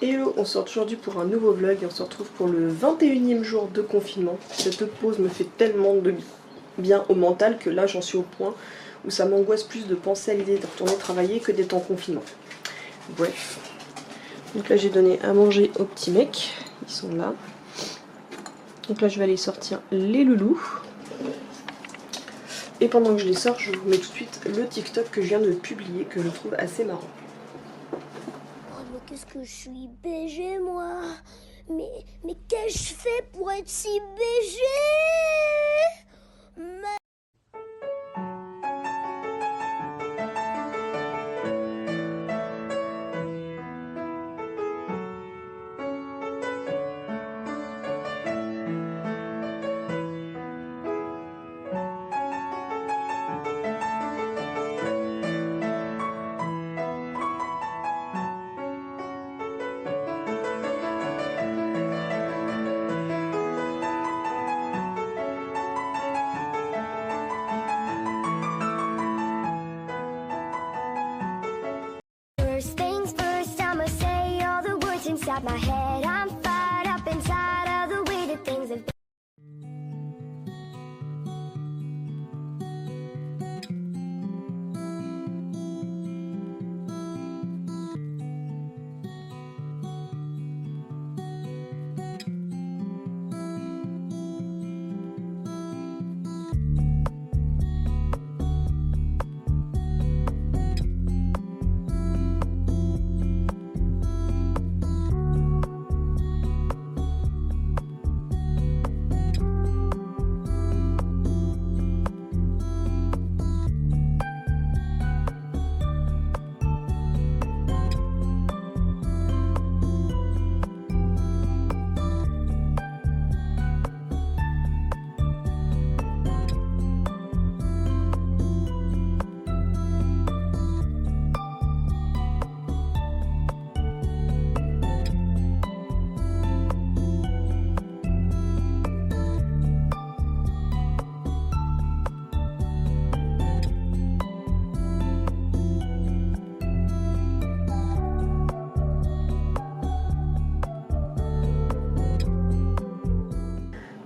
Hello, on se retrouve aujourd'hui pour un nouveau vlog et on se retrouve pour le 21e jour de confinement. Cette pause me fait tellement de bien au mental que là j'en suis au point où ça m'angoisse plus de penser à l'idée de retourner travailler que d'être en confinement. Bref. Donc là j'ai donné à manger aux petits mecs, ils sont là. Donc là je vais aller sortir les loulous. Et pendant que je les sors, je vous mets tout de suite le TikTok que je viens de publier, que je trouve assez marrant. Mais qu'est-ce que je suis BG moi? Mais qu'est-ce que je fais pour être si BG? First things first, I'ma say all the words inside my head. I'm fired up inside of the way that things have been.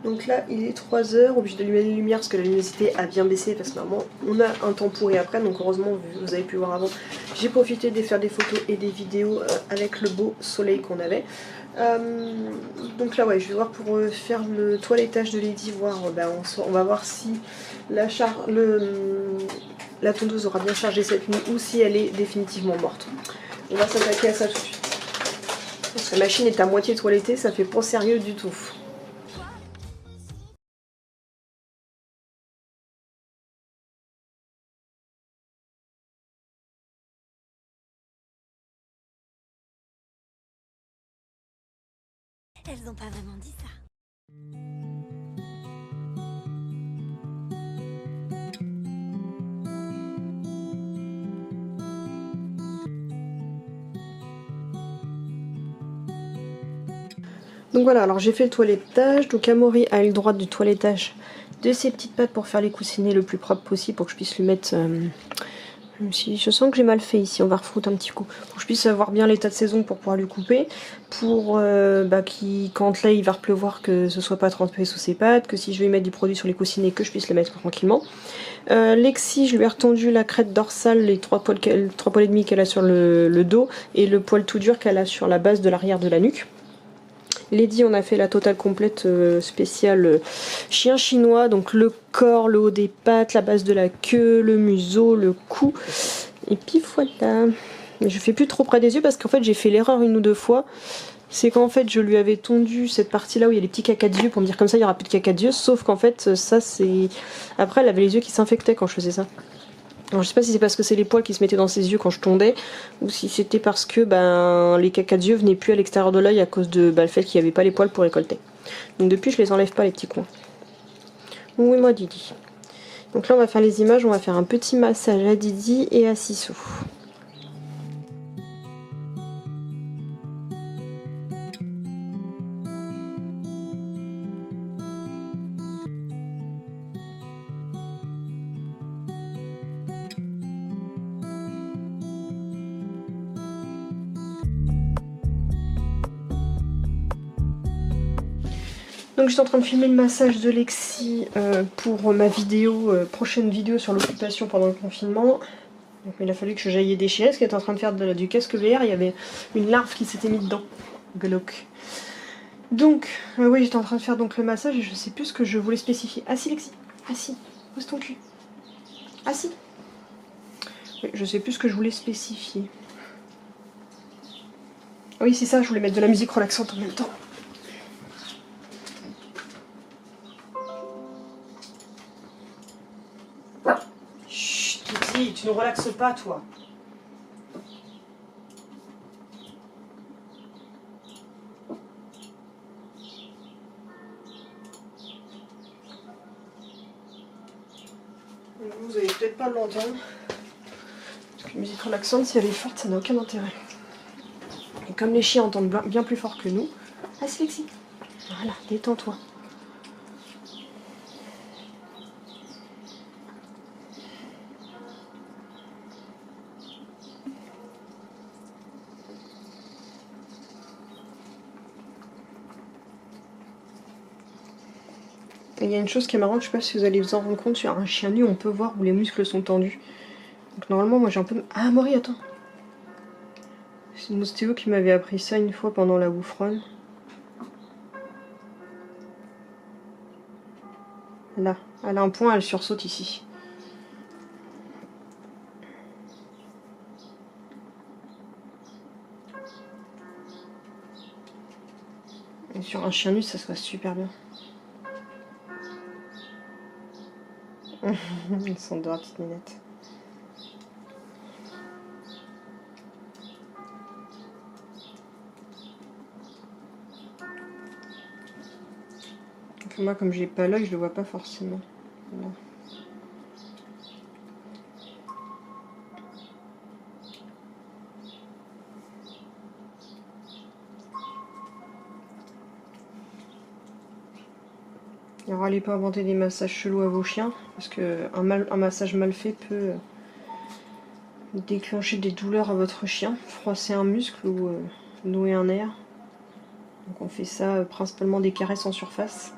Donc là il est 3h, obligé d'allumer les lumières parce que la luminosité a bien baissé parce que normalement on a un temps pourri après, donc heureusement vous avez pu voir avant, j'ai profité de faire des photos et des vidéos avec le beau soleil qu'on avait. Donc là ouais, je vais voir pour faire le toilettage de Lady, voir, on va voir si la tondeuse aura bien chargé cette nuit ou si elle est définitivement morte. On va s'attaquer à ça tout de suite. Parce que la machine est à moitié toilettée, ça fait pas sérieux du tout. Elles ont pas vraiment dit ça. Donc voilà, alors j'ai fait le toilettage, donc Amaury a eu le droit du toilettage de ses petites pattes pour faire les coussinets le plus propre possible pour que je puisse lui mettre... même si je sens que j'ai mal fait ici, on va refoutre un petit coup. Pour que je puisse avoir bien l'état de saison pour pouvoir lui couper. Pour quand là il va repleuvoir, que ce soit pas trempé sous ses pattes. Que si je vais mettre du produit sur les coussinets, que je puisse les mettre tranquillement. Lexi, je lui ai retendu la crête dorsale, les 3 poils et demi qu'elle a sur le dos. Et le poil tout dur qu'elle a sur la base de l'arrière de la nuque. Lady, on a fait la totale complète spéciale chien chinois, donc le corps, le haut des pattes, la base de la queue, le museau, le cou, et puis voilà. Je fais plus trop près des yeux parce qu'en fait j'ai fait l'erreur une ou deux fois, c'est qu'en fait je lui avais tondu cette partie là où il y a les petits caca d'yeux pour me dire comme ça il y aura plus de caca d'yeux, sauf qu'en fait ça c'est... Après elle avait les yeux qui s'infectaient quand je faisais ça. Alors je sais pas si c'est parce que c'est les poils qui se mettaient dans ses yeux quand je tondais, ou si c'était parce que les caca d'yeux venaient plus à l'extérieur de l'œil à cause de le fait qu'il n'y avait pas les poils pour récolter. Donc depuis je les enlève pas les petits coins. Oui moi Didi. Donc là on va faire les images, on va faire un petit massage à Didi et à Sissou. Donc j'étais en train de filmer le massage de Lexi pour ma vidéo, prochaine vidéo sur l'occupation pendant le confinement. Donc, il a fallu que j'aille déchirer parce qu'elle était en train de faire du casque VR, il y avait une larve qui s'était mise dedans. Glauque. Donc, oui, j'étais en train de faire donc le massage et je sais plus ce que je voulais spécifier. Assis Lexi, assis, pose ton cul. Assis. Oui, je sais plus ce que je voulais spécifier. Oui, c'est ça, je voulais mettre de la musique relaxante en même temps. Chut, Lexi, tu ne relaxes pas, toi. Vous allez peut-être pas l'entendre. Parce que la musique relaxante, si elle est forte, ça n'a aucun intérêt. Et comme les chiens entendent bien plus fort que nous. Assis Lexi. Voilà, détends-toi. Il y a une chose qui est marrante, je sais pas si vous allez vous en rendre compte, sur un chien nu, on peut voir où les muscles sont tendus. Donc normalement, moi j'ai un peu... Ah, Maury, attends. C'est une ostéo qui m'avait appris ça une fois pendant la woofronne. Là, elle a un point, elle sursaute ici. Et sur un chien nu, ça se passe super bien. Ils sont deux petites minettes. Donc moi, comme j'ai pas l'œil, je le vois pas forcément. Voilà. Alors allez pas inventer des massages chelous à vos chiens, parce que un massage mal fait peut déclencher des douleurs à votre chien, froisser un muscle ou nouer un nerf. Donc on fait ça principalement des caresses en surface.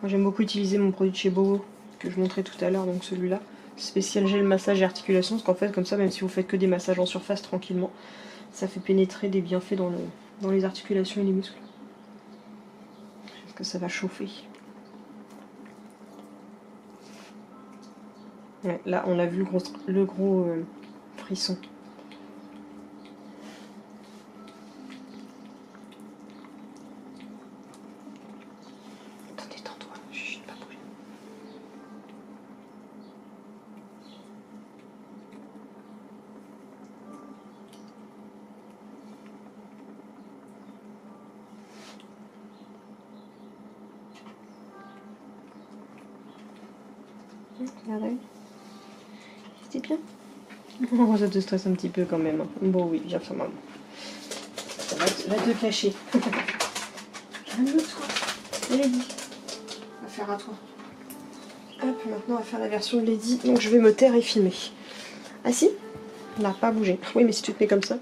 Moi j'aime beaucoup utiliser mon produit de chez Bogo, que je montrais tout à l'heure, donc celui-là. Spécial gel massage et articulation, parce qu'en fait comme ça, même si vous faites que des massages en surface tranquillement, ça fait pénétrer des bienfaits dans les articulations et les muscles. Parce que ça va chauffer. Ouais, là, on a vu le gros frisson. Attends, détends-toi. Chut, pas bouger. Regardez. C'était bien. Oh, ça te stresse un petit peu quand même. Bon oui, viens faire maman. Va te cacher. Calme-toi. Lady. On va faire à toi. Hop, maintenant on va faire la version de Lady. Donc je vais me taire et filmer. Assis. Là, pas bouger. Oui, mais si tu te mets comme ça.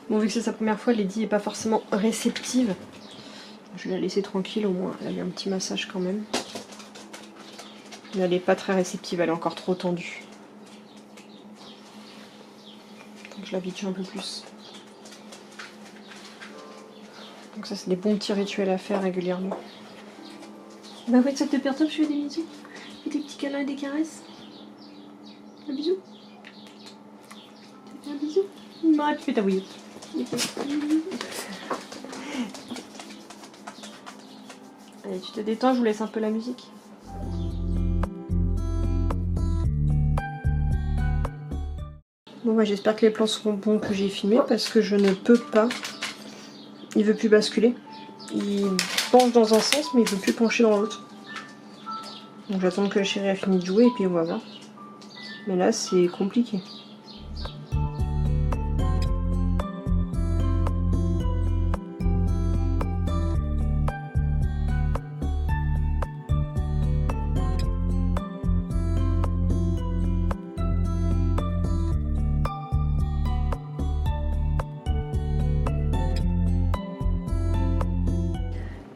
Bon, vu que c'est sa première fois, Lady n'est pas forcément réceptive. Je vais la laisser tranquille, au moins elle a eu un petit massage quand même. Mais elle n'est pas très réceptive, elle est encore trop tendue. Donc je l'habitue un peu plus. Donc ça c'est des bons petits rituels à faire régulièrement. Bah ouais, ça te perturbe, je fais des bisous. Et des petits câlins et des caresses. Un bisou. Un bisou. Non, tu fais ta bouillotte. Allez, tu te détends, je vous laisse un peu la musique. Bon, bah, j'espère que les plans seront bons que j'ai filmés parce que je ne peux pas. Il veut plus basculer. Il penche dans un sens, mais il veut plus pencher dans l'autre. Donc j'attends que la chérie a fini de jouer et puis on va voir. Mais là, c'est compliqué.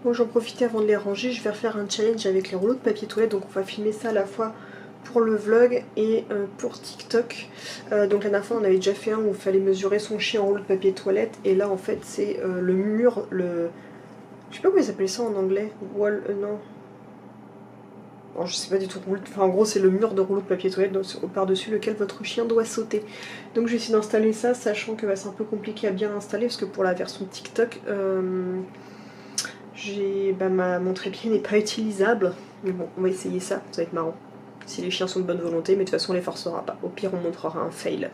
Bon, j'en profitais avant de les ranger, je vais refaire un challenge avec les rouleaux de papier toilette, donc on va filmer ça à la fois pour le vlog et pour TikTok. Donc la dernière fois on avait déjà fait un où il fallait mesurer son chien en rouleau de papier toilette, et là en fait c'est le mur, je sais pas comment ils appellent ça en anglais, wall, non. Alors, je sais pas du tout, enfin en gros c'est le mur de rouleau de papier toilette par-dessus lequel votre chien doit sauter. Donc je vais essayer d'installer ça, sachant que c'est un peu compliqué à bien installer, parce que pour la version TikTok, mon trépied n'est pas utilisable. Mais bon, on va essayer ça, ça va être marrant. Si les chiens sont de bonne volonté, mais de toute façon on les forcera pas. Au pire on montrera un fail.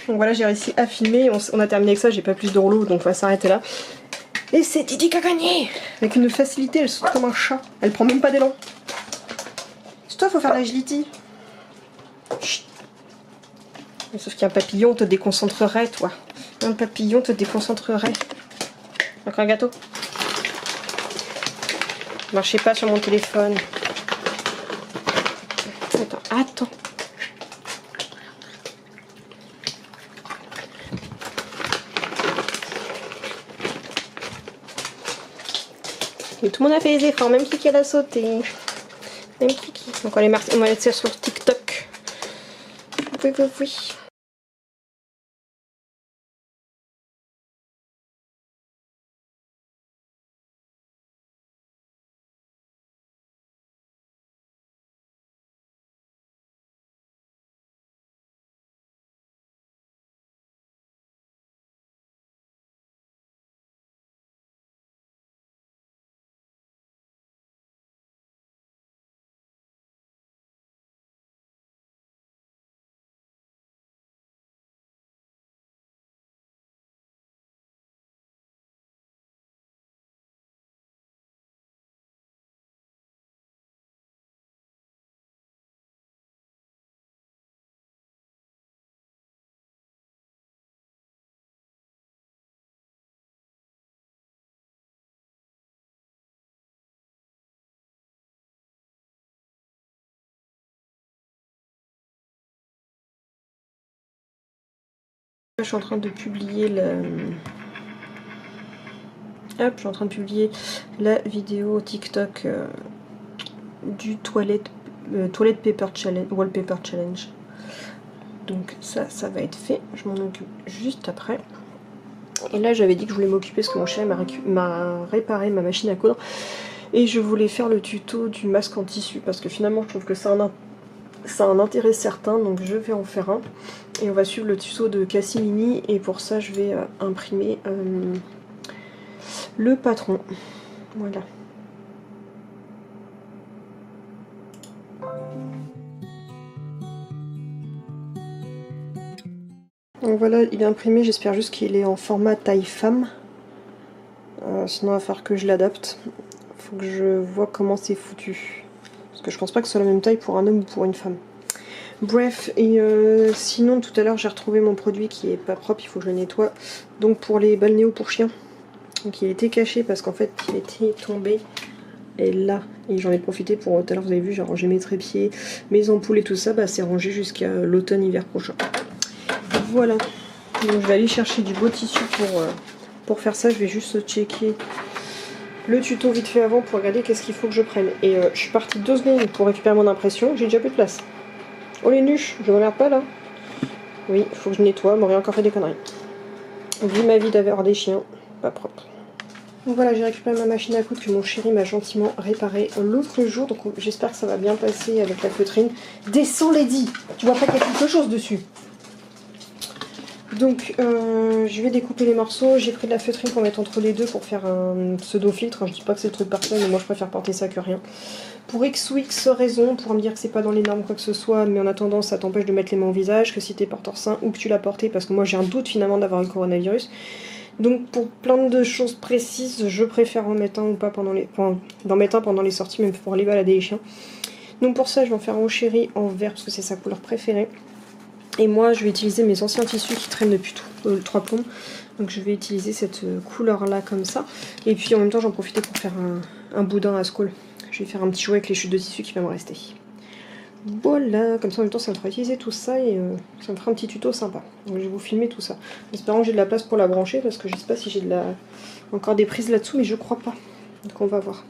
Donc voilà, j'ai réussi à filmer, on a terminé avec ça, j'ai pas plus de rouleaux, donc on va s'arrêter là. Et c'est Didi qui a gagné! Avec une facilité, elle saute comme un chat, elle prend même pas d'élan. C'est toi, faut faire l'agility. Chut. Sauf qu'un papillon te déconcentrerait, toi. Un papillon te déconcentrerait. Encore un gâteau. Marchez pas sur mon téléphone. Attends. Et tout le monde a fait les efforts, même Kiki elle a sauté. Même Kiki. Donc on va mettre ça sur TikTok. Oui. Je suis en train de publier la vidéo TikTok du toilette paper challenge, wallpaper challenge. Donc ça va être fait. Je m'en occupe juste après. Et là j'avais dit que je voulais m'occuper parce que mon chien m'a réparé ma machine à coudre. Et je voulais faire le tuto du masque en tissu parce que finalement je trouve que ça ça a un intérêt certain, donc je vais en faire un. Et on va suivre le tuto de Cassimini, et pour ça je vais imprimer le patron. Voilà. Donc voilà, il est imprimé, j'espère juste qu'il est en format taille femme. Sinon il va falloir que je l'adapte. Faut que je vois comment c'est foutu. Parce que je pense pas que ce soit la même taille pour un homme ou pour une femme. Bref, et sinon tout à l'heure j'ai retrouvé mon produit qui est pas propre, il faut que je le nettoie. Donc pour les balnéos pour chiens. Donc il était caché parce qu'en fait il était tombé. Et là, et j'en ai profité pour, tout à l'heure vous avez vu, j'ai rangé mes trépieds, mes ampoules et tout ça, bah c'est rangé jusqu'à l'automne-hiver prochain. Voilà. Donc je vais aller chercher du beau tissu pour faire ça. Je vais juste checker le tuto vite fait avant pour regarder qu'est-ce qu'il faut que je prenne. Et je suis partie 2 secondes pour récupérer mon impression, j'ai déjà plus de place. Oh les nuches, je m'emmerde pas là. Oui, il faut que je nettoie, m'aurait encore fait des conneries. Vu ma vie d'avoir des chiens, pas propre. Donc voilà, j'ai récupéré ma machine à coudre que mon chéri m'a gentiment réparée l'autre jour. Donc j'espère que ça va bien passer avec la feutrine. Descends Lady, tu vois pas qu'il y a quelque chose dessus. Donc je vais découper les morceaux. J'ai pris de la feutrine pour mettre entre les deux pour faire un pseudo filtre. Je dis pas que c'est le truc parfait, mais moi je préfère porter ça que rien. Pour X ou X raison, pour me dire que c'est pas dans les normes quoi que ce soit, mais en attendant ça t'empêche de mettre les mains au visage, que si t'es porteur sain ou que tu l'as porté, parce que moi j'ai un doute finalement d'avoir eu le coronavirus. Donc pour plein de choses précises, je préfère en mettre un ou pas d'en mettre un pendant les sorties, même pour aller balader les chiens. Donc pour ça je vais en faire un au chéri en vert parce que c'est sa couleur préférée. Et moi je vais utiliser mes anciens tissus qui traînent depuis 3 plombs. Donc je vais utiliser cette couleur là comme ça. Et puis en même temps j'en profite pour faire un boudin à Skoll. Je vais faire un petit jouet avec les chutes de tissu qui va me rester. Voilà, comme ça en même temps ça me fera utiliser tout ça et ça me fera un petit tuto sympa. Donc je vais vous filmer tout ça. En espérant que j'ai de la place pour la brancher parce que je sais pas si j'ai encore des prises là-dessous, mais je crois pas. Donc on va voir.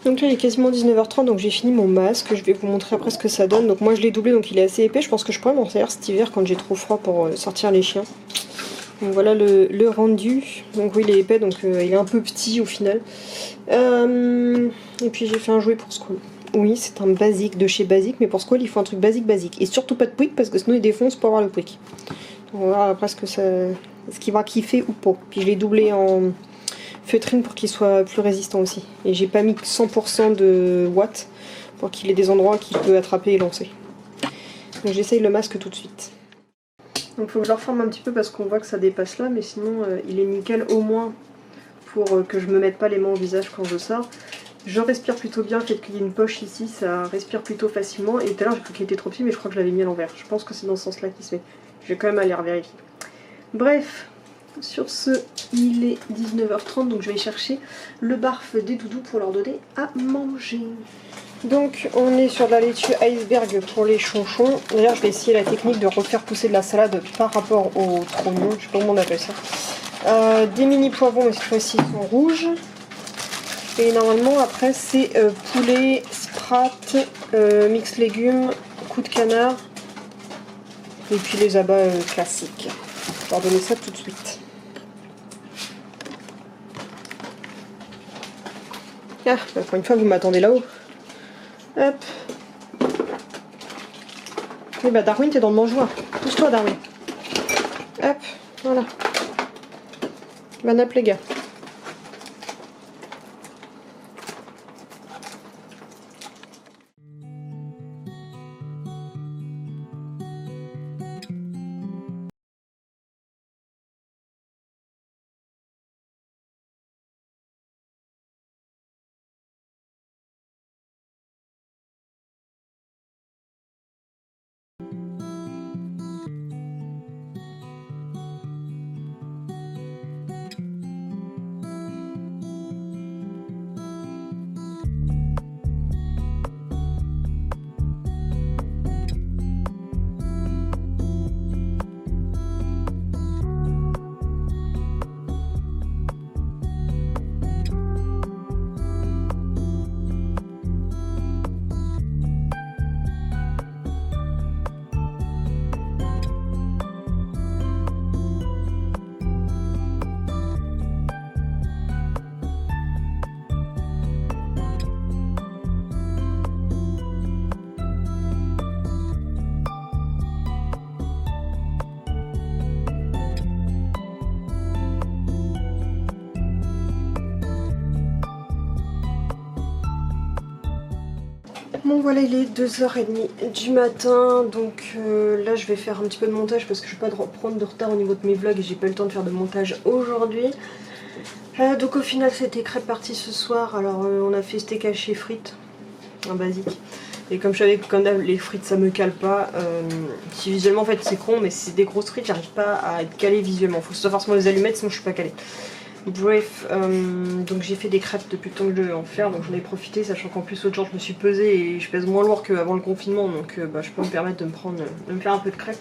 Donc là il est quasiment 19h30, donc j'ai fini mon masque, je vais vous montrer après ce que ça donne. Donc moi je l'ai doublé, donc il est assez épais, je pense que je pourrais m'en servir cet hiver quand j'ai trop froid pour sortir les chiens. Donc voilà le rendu, donc oui il est épais, donc il est un peu petit au final. Et puis j'ai fait un jouet pour Skoll. Oui c'est un basique de chez Basique, mais pour Skoll il faut un truc basique. Et surtout pas de pouic parce que sinon il défonce pour avoir le pouic. On verra après ce qu'il va kiffer ou pas. Puis je l'ai doublé en feutrine pour qu'il soit plus résistant aussi. Et j'ai pas mis 100% de watts pour qu'il ait des endroits qu'il peut attraper et lancer. Donc j'essaye le masque tout de suite. Donc il faut que je le reforme un petit peu parce qu'on voit que ça dépasse là, mais sinon il est nickel au moins pour que je me mette pas les mains au visage quand je sors. Je respire plutôt bien, le fait qu'il y ait une poche ici, ça respire plutôt facilement. Et tout à l'heure j'ai cru qu'il était trop petit, mais je crois que je l'avais mis à l'envers. Je pense que c'est dans ce sens là qu'il se fait. Je vais quand même aller vérifier. Bref, sur ce, il est 19h30, donc je vais chercher le barf des doudous pour leur donner à manger. Donc on est sur de la laitue iceberg pour les chonchons. D'ailleurs je vais essayer la technique de refaire pousser de la salade par rapport au trognon, je sais pas comment on appelle ça. Des mini poivrons, mais cette fois-ci ils sont rouges. Et normalement après c'est poulet, sprat, mix légumes, coup de canard. Et puis les abats classiques. Je vais leur donner ça tout de suite. Ah, bah pour une fois vous m'attendez là-haut. Hop. Et bah Darwin t'es dans le mangeoire. Pousse-toi Darwin. Hop, voilà. Bonne app les gars. Bon voilà, il est 2h30 du matin, donc là je vais faire un petit peu de montage parce que je ne vais pas prendre de retard au niveau de mes vlogs et j'ai pas eu le temps de faire de montage aujourd'hui. Donc au final c'était crêpes parties ce soir, alors on a fait steak haché frites, un basique. Et comme je savais que quand les frites ça me cale pas, si visuellement en fait c'est con, mais si c'est des grosses frites j'arrive pas à être calée visuellement, faut que ce soit forcément des allumettes sinon je suis pas calée. Bref, donc j'ai fait des crêpes depuis le temps que je devais en faire, donc j'en ai profité, sachant qu'en plus l'autre jour je me suis pesée et je pèse moins lourd qu'avant le confinement, donc je peux me permettre de me faire un peu de crêpes.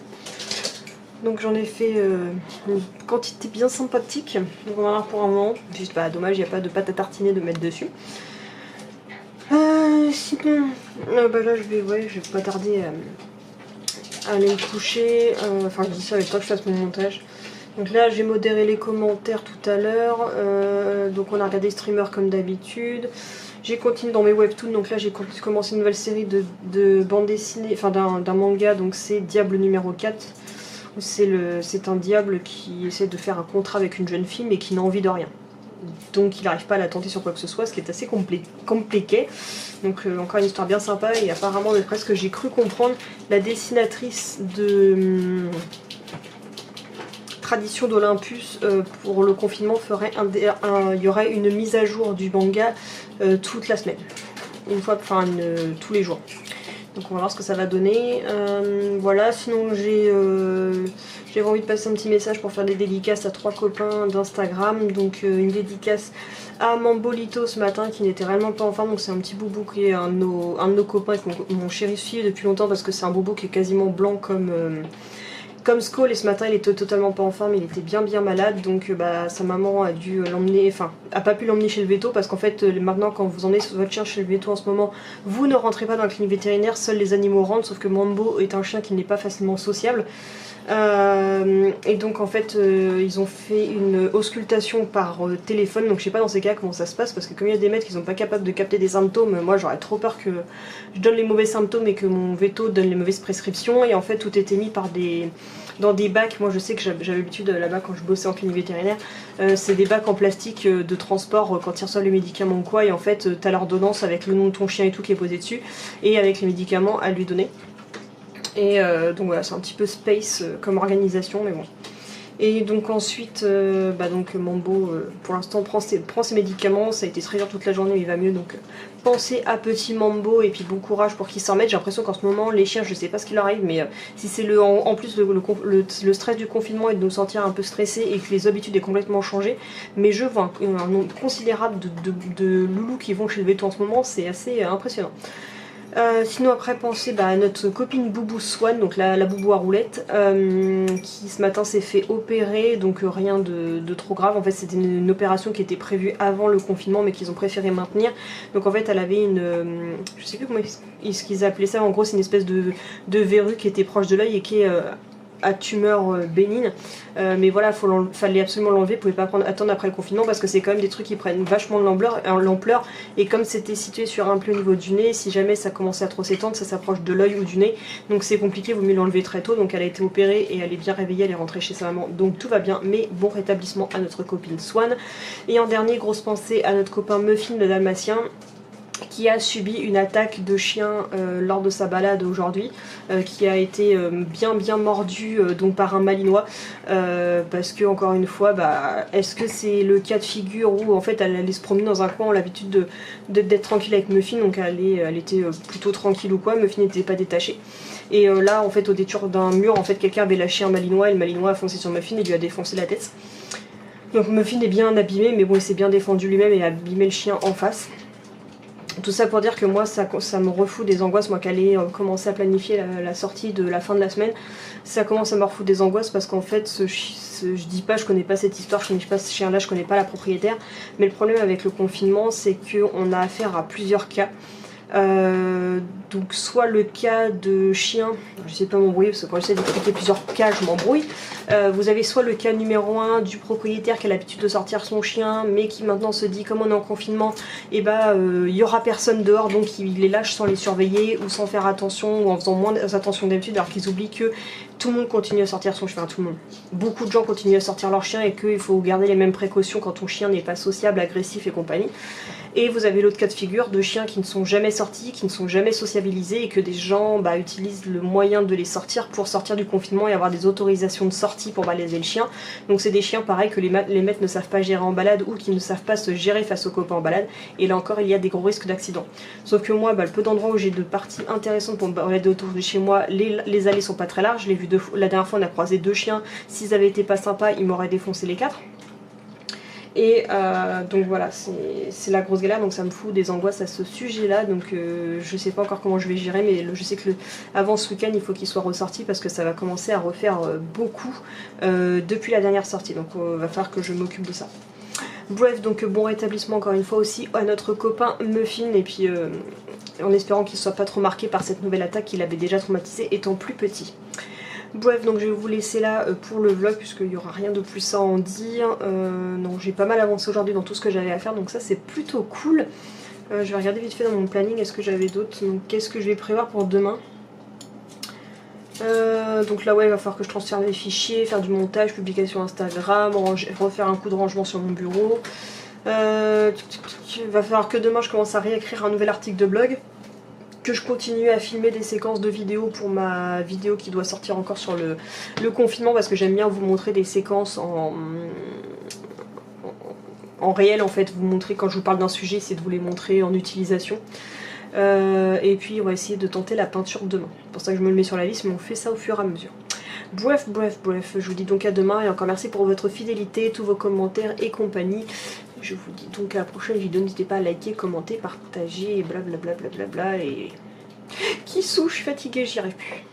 Donc j'en ai fait une quantité bien sympathique, donc on va en avoir pour un moment, juste pas dommage, il n'y a pas de pâte à tartiner de mettre dessus. Sinon, là je vais pas tarder à aller me coucher, enfin je dis ça avec le temps que je fasse mon montage. Donc là j'ai modéré les commentaires tout à l'heure, donc on a regardé streamer comme d'habitude. J'ai continué dans mes webtoons, donc là j'ai commencé une nouvelle série de bande dessinée, enfin d'un manga, donc c'est Diable numéro 4. C'est un diable qui essaie de faire un contrat avec une jeune fille mais qui n'a envie de rien. Donc il n'arrive pas à la tenter sur quoi que ce soit, ce qui est assez compliqué. Donc encore une histoire bien sympa et apparemment d'après ce que j'ai cru comprendre, la dessinatrice de Tradition d'Olympus pour le confinement ferait il y aurait une mise à jour du manga toute la semaine. Une fois, enfin tous les jours. Donc on va voir ce que ça va donner. Voilà, sinon j'avais envie de passer un petit message pour faire des dédicaces à 3 copains d'Instagram. Donc une dédicace à Mambolito ce matin qui n'était réellement pas en forme. Donc c'est un petit boubou qui est un de nos copains et que mon chéri suit depuis longtemps parce que c'est un boubou qui est quasiment blanc comme Skull, et ce matin il était totalement pas en forme, il était bien malade, donc sa maman a dû l'emmener, enfin a pas pu l'emmener chez le veto parce qu'en fait maintenant quand vous emmenez votre chien chez le veto en ce moment, vous ne rentrez pas dans la clinique vétérinaire, seuls les animaux rentrent, sauf que Mambo est un chien qui n'est pas facilement sociable. Et donc en fait ils ont fait une auscultation par téléphone, donc je sais pas dans ces cas comment ça se passe parce que comme il y a des maîtres qui sont pas capables de capter des symptômes, moi j'aurais trop peur que je donne les mauvais symptômes et que mon veto donne les mauvaises prescriptions, et en fait tout était mis dans des bacs. Moi je sais que j'avais l'habitude là-bas quand je bossais en clinique vétérinaire, c'est des bacs en plastique de transport quand ils reçoivent les médicaments ou quoi, et en fait t'as l'ordonnance avec le nom de ton chien et tout qui est posé dessus et avec les médicaments à lui donner. Et donc voilà, c'est un petit peu space comme organisation, mais bon. Et donc ensuite, donc Mambo pour l'instant prend ses médicaments, ça a été très dur toute la journée, mais il va mieux, donc pensez à petit Mambo et puis bon courage pour qu'il s'en remette. J'ai l'impression qu'en ce moment les chiens, je sais pas ce qui leur arrive, mais si c'est en plus le stress du confinement et de nous sentir un peu stressés et que les habitudes aient complètement changé, mais je vois un nombre considérable de loulous qui vont chez le veto en ce moment, c'est assez impressionnant. Sinon après pensez à notre copine Boubou Swan, donc la boubou à roulette, qui ce matin s'est fait opérer, donc rien de trop grave. En fait c'était une opération qui était prévue avant le confinement mais qu'ils ont préféré maintenir. Donc en fait elle avait je sais plus comment ce qu'ils appelaient ça, en gros c'est une espèce de verrue qui était proche de l'œil et qui est à tumeur bénigne, mais voilà, fallait absolument l'enlever, vous pouvez pas attendre après le confinement parce que c'est quand même des trucs qui prennent vachement de l'ampleur, et comme c'était situé sur un pli au niveau du nez, si jamais ça commençait à trop s'étendre, ça s'approche de l'œil ou du nez, donc c'est compliqué, vaut mieux l'enlever très tôt. Donc elle a été opérée et elle est bien réveillée, elle est rentrée chez sa maman, donc tout va bien, mais bon rétablissement à notre copine Swan. Et en dernier, grosse pensée à notre copain Muffin le dalmatien, qui a subi une attaque de chien lors de sa balade aujourd'hui, qui a été bien mordu donc par un malinois, parce que encore une fois, est-ce que c'est le cas de figure où en fait elle allait se promener dans un coin, on a l'habitude d'être tranquille avec Muffin, donc elle était plutôt tranquille ou quoi, Muffin n'était pas détaché. Et là en fait au détour d'un mur, en fait quelqu'un avait lâché un malinois et le malinois a foncé sur Muffin et lui a défoncé la tête. Donc Muffin est bien abîmé, mais bon il s'est bien défendu lui-même et a abîmé le chien en face. Tout ça pour dire que moi ça me refout des angoisses, moi qui allais commencer à planifier la sortie de la fin de la semaine, ça commence à me refoutre des angoisses parce qu'en fait je dis pas, je connais pas cette histoire, je connais pas ce chien là, je connais pas la propriétaire, mais le problème avec le confinement c'est qu'on a affaire à plusieurs cas. Donc soit le cas de chien, je sais pas m'embrouiller parce que quand j'essaie d'expliquer plusieurs cas je m'embrouille, vous avez soit le cas numéro 1 du propriétaire qui a l'habitude de sortir son chien mais qui maintenant se dit comme on est en confinement, et il y aura personne dehors donc il les lâche sans les surveiller ou sans faire attention ou en faisant moins attention d'habitude, alors qu'ils oublient que tout le monde continue à sortir son chien, tout le monde. Beaucoup de gens continuent à sortir leur chien et qu'il faut garder les mêmes précautions quand ton chien n'est pas sociable, agressif et compagnie. Et vous avez l'autre cas de figure de chiens qui ne sont jamais sortis, qui ne sont jamais sociabilisés et que des gens utilisent le moyen de les sortir pour sortir du confinement et avoir des autorisations de sortie pour balader le chien. Donc c'est des chiens pareil que les maîtres ne savent pas gérer en balade ou qui ne savent pas se gérer face aux copains en balade. Et là encore il y a des gros risques d'accident. Sauf que moi, le peu d'endroits où j'ai de parties intéressantes pour me balader autour de chez moi, les allées sont pas très larges. Je l'ai vu la dernière fois on a croisé 2 chiens. S'ils avaient été pas sympas, ils m'auraient défoncé les 4. Et donc voilà, c'est la grosse galère, donc ça me fout des angoisses à ce sujet là, donc je sais pas encore comment je vais gérer, mais je sais que avant ce week-end il faut qu'il soit ressorti parce que ça va commencer à refaire beaucoup depuis la dernière sortie, donc va falloir que je m'occupe de ça. Bref, donc bon rétablissement encore une fois aussi à notre copain Muffin, et puis en espérant qu'il soit pas trop marqué par cette nouvelle attaque qu'il avait déjà traumatisé étant plus petit. Bref, donc je vais vous laisser là pour le vlog puisqu'il n'y aura rien de plus à en dire. Donc j'ai pas mal avancé aujourd'hui dans tout ce que j'avais à faire, donc ça c'est plutôt cool. Je vais regarder vite fait dans mon planning, est-ce que j'avais d'autres. Donc qu'est-ce que je vais prévoir pour demain. Donc là ouais, il va falloir que je transfère mes fichiers, faire du montage, publication Instagram, refaire un coup de rangement sur mon bureau. Il va falloir que demain je commence à réécrire un nouvel article de blog. Que je continue à filmer des séquences de vidéos pour ma vidéo qui doit sortir encore sur le confinement, parce que j'aime bien vous montrer des séquences en réel en fait, vous montrer quand je vous parle d'un sujet, c'est de vous les montrer en utilisation. Et puis on va essayer de tenter la peinture demain, c'est pour ça que je me le mets sur la liste, mais on fait ça au fur et à mesure. Bref, je vous dis donc à demain et encore merci pour votre fidélité, tous vos commentaires et compagnie. Je vous dis donc à la prochaine vidéo, n'hésitez pas à liker, commenter, partager et blablabla et... Qui sous, je suis fatiguée, j'y arrive plus.